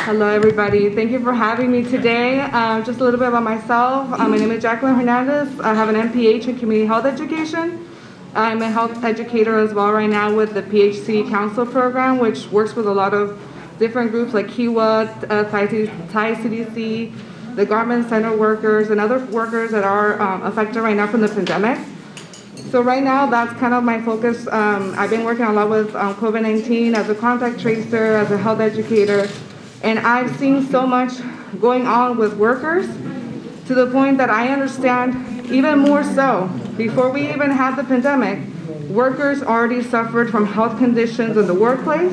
Hello, everybody. Thank you for having me today. Just a little bit about myself. My name is Hernandez. I have an MPH in community health education. I'm a health educator as well right now with the PHC Council program, which works with a lot of different groups like Kiwa, Thai CDC, the garment center workers, and other workers that are affected right now from the pandemic. So right now, that's kind of my focus. I've been working a lot with COVID-19 as a contact tracer, as a health educator, and I've seen so much going on with workers to the point that I understand even more so. Before we even had the pandemic, workers already suffered from health conditions in the workplace.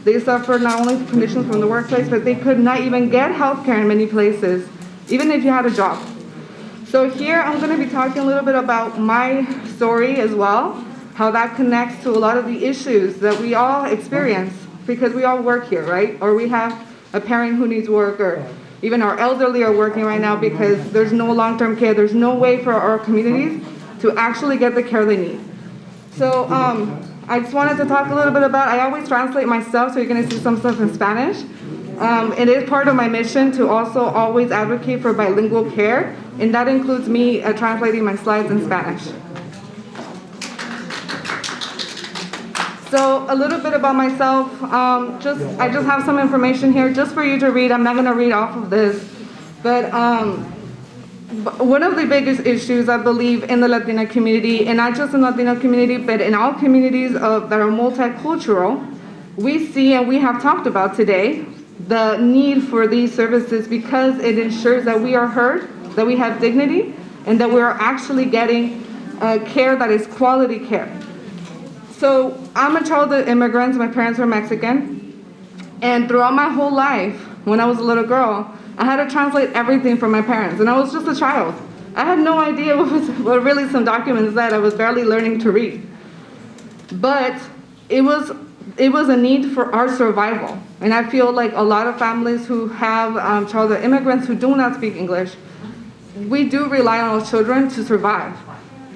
They suffered not only conditions from the workplace, but they could not even get health care in many places, even if you had a job. So here I'm going to be talking a little bit about my story as well, how that connects to a lot of the issues that we all experience because we all work here, right? Or we have a parent who needs work, or even our elderly are working right now because there's no long-term care. There's no way for our communities to actually get the care they need. So I just wanted to talk a little bit about, I always translate myself, so you're going to see some stuff in Spanish. It is part of my mission to also always advocate for bilingual care, and that includes me translating my slides in Spanish. So a little bit about myself. I just have some information here just for you to read. I'm not going to read off of this, but one of the biggest issues I believe in the Latina community, and not just in the Latino community, but in all communities that are multicultural, we see and we have talked about today the need for these services because it ensures that we are heard, that we have dignity, and that we are actually getting care that is quality care. So I'm a child of immigrants. My parents were Mexican. And throughout my whole life, when I was a little girl, I had to translate everything for my parents. And I was just a child. I had no idea what really some documents said. I was barely learning to read. But it was a need for our survival. And I feel like a lot of families who have child of immigrants who do not speak English, we do rely on our children to survive.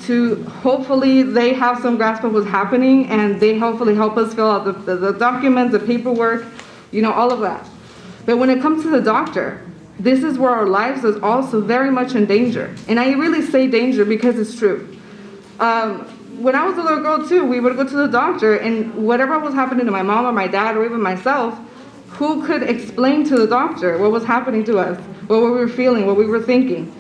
To hopefully they have some grasp of what's happening and they hopefully help us fill out the documents, the paperwork, all of that. But when it comes to the doctor, this is where our lives is also very much in danger. And I really say danger because it's true. When I was a little girl too, we would go to the doctor and whatever was happening to my mom or my dad or even myself, who could explain to the doctor what was happening to us, what we were feeling, what we were thinking?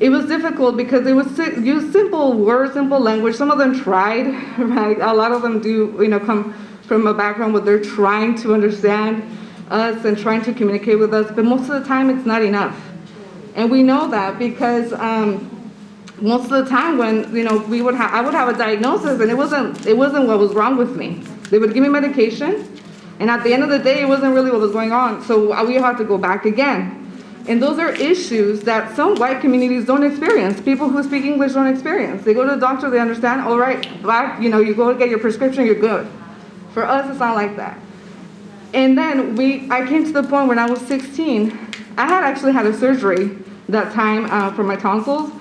It was difficult because it was use simple words, simple language. Some of them tried, right? A lot of them do, come from a background where they're trying to understand us and trying to communicate with us, but most of the time it's not enough. And we know that because most of the time when, I would have a diagnosis and it wasn't what was wrong with me. They would give me medication, and at the end of the day, it wasn't really what was going on. So we had to go back again. And those are issues that some white communities don't experience. People who speak English don't experience. They go to the doctor, they understand, all right, you go to get your prescription, you're good. For us, it's not like that. And then I came to the point when I was 16, I had actually had a surgery that time for my tonsils.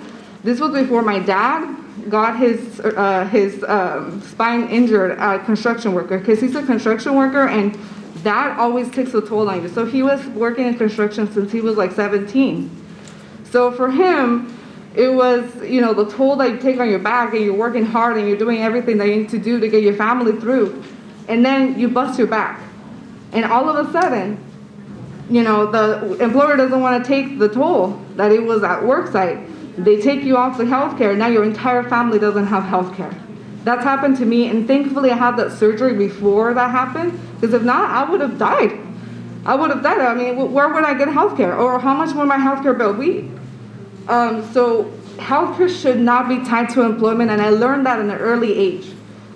This was before my dad got his spine injured construction worker, because he's a construction worker and that always takes a toll on you. So he was working in construction since he was like 17. So for him, it was, the toll that you take on your back and you're working hard and you're doing everything that you need to do to get your family through. And then you bust your back. And all of a sudden, the employer doesn't want to take the toll that it was at work site. They take you off the health care. Now your entire family doesn't have health care. That's happened to me, and thankfully I had that surgery before that happened, because if not, I would have died. I mean, where would I get health care? Or how much would my health care bill be? So health care should not be tied to employment, and I learned that in an early age.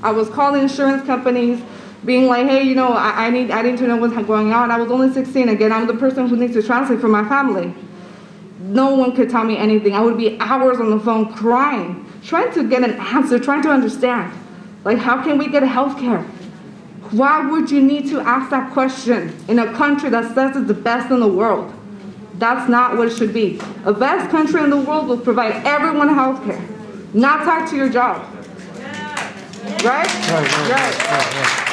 I was calling insurance companies, being like, hey, I need to know what's going on. I was only 16. Again, I'm the person who needs to translate for my family. No one could tell me anything. I would be hours on the phone crying, trying to get an answer, trying to understand. Like, how can we get health care? Why would you need to ask that question in a country that says it's the best in the world? That's not what it should be. A best country in the world will provide everyone health care, not tied to your job. Right? Right.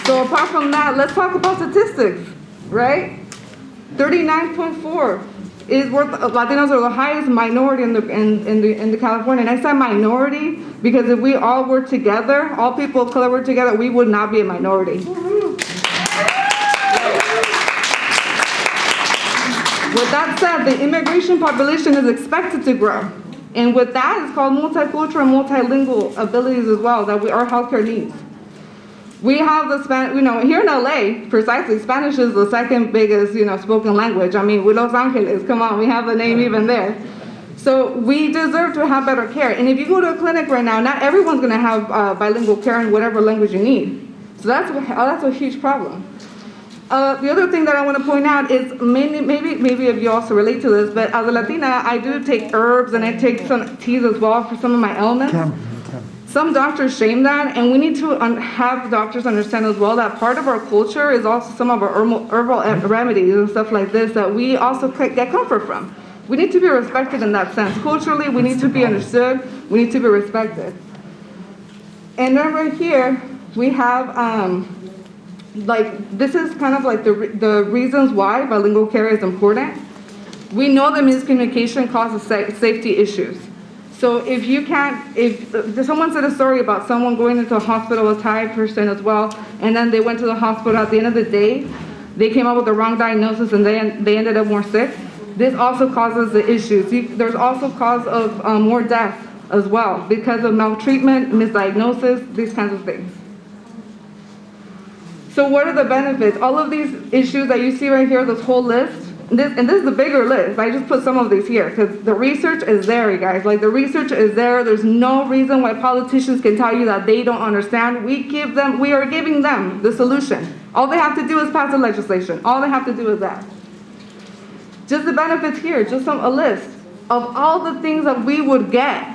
So apart from that, let's talk about statistics, right? 39.4 is where Latinos are the highest minority in the California. And I said minority because if we all were together, all people of color were together, we would not be a minority. With that said, the immigration population is expected to grow. And with that, it's called multicultural and multilingual abilities as well, that our healthcare needs. We have the Spanish, here in LA, precisely, Spanish is the second biggest, spoken language. I mean, with Los Angeles, come on, we have the name even there. So we deserve to have better care. And if you go to a clinic right now, not everyone's gonna have bilingual care in whatever language you need. So that's a huge problem. The other thing that I want to point out is maybe if you also relate to this, but as a Latina, I do take herbs and I take some teas as well for some of my ailments. Some doctors shame that, and we need to have doctors understand as well that part of our culture is also some of our herbal remedies and stuff like this that we also get comfort from. We need to be respected in that sense. Culturally, we need to be understood. We need to be respected. And then right here, we have this is kind of like the reasons why bilingual care is important. We know that miscommunication causes safety issues. So if someone said a story about someone going into a hospital, a Thai person as well, and then they went to the hospital at the end of the day, they came up with the wrong diagnosis and they ended up more sick. This also causes the issues. There's also cause of more death as well because of maltreatment, misdiagnosis, these kinds of things. So what are the benefits? All of these issues that you see right here, this whole list, this is the bigger list. I just put some of these here because the research is there, you guys. Like the research is there. There's no reason why politicians can tell you that they don't understand. We are giving them the solution. All they have to do is pass the legislation. All they have to do is that. Just the benefits here, just a list of all the things that we would get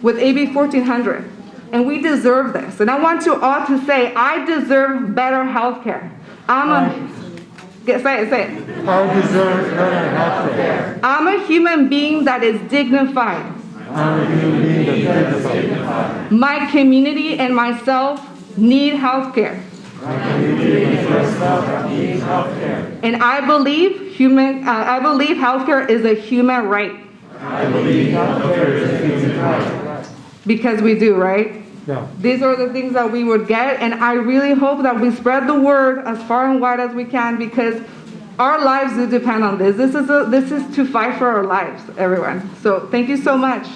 with AB 1400. And we deserve this. And I want you all to say, I deserve better health care. Say it. I deserve better health care. I'm a human being that is dignified. I'm a human being that is dignified. My community and myself need health care. My community and myself need health care. And I believe health care is a human right. I believe health care is a human right. Because we do, right? Yeah. These are the things that we would get, and I really hope that we spread the word as far and wide as we can because our lives do depend on this. This is to fight for our lives, everyone. So thank you so much.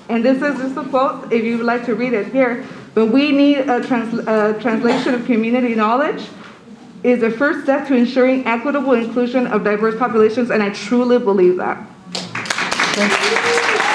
And this is just a quote, if you would like to read it here. But we need a translation of community knowledge is the first step to ensuring equitable inclusion of diverse populations, and I truly believe that. Thank you.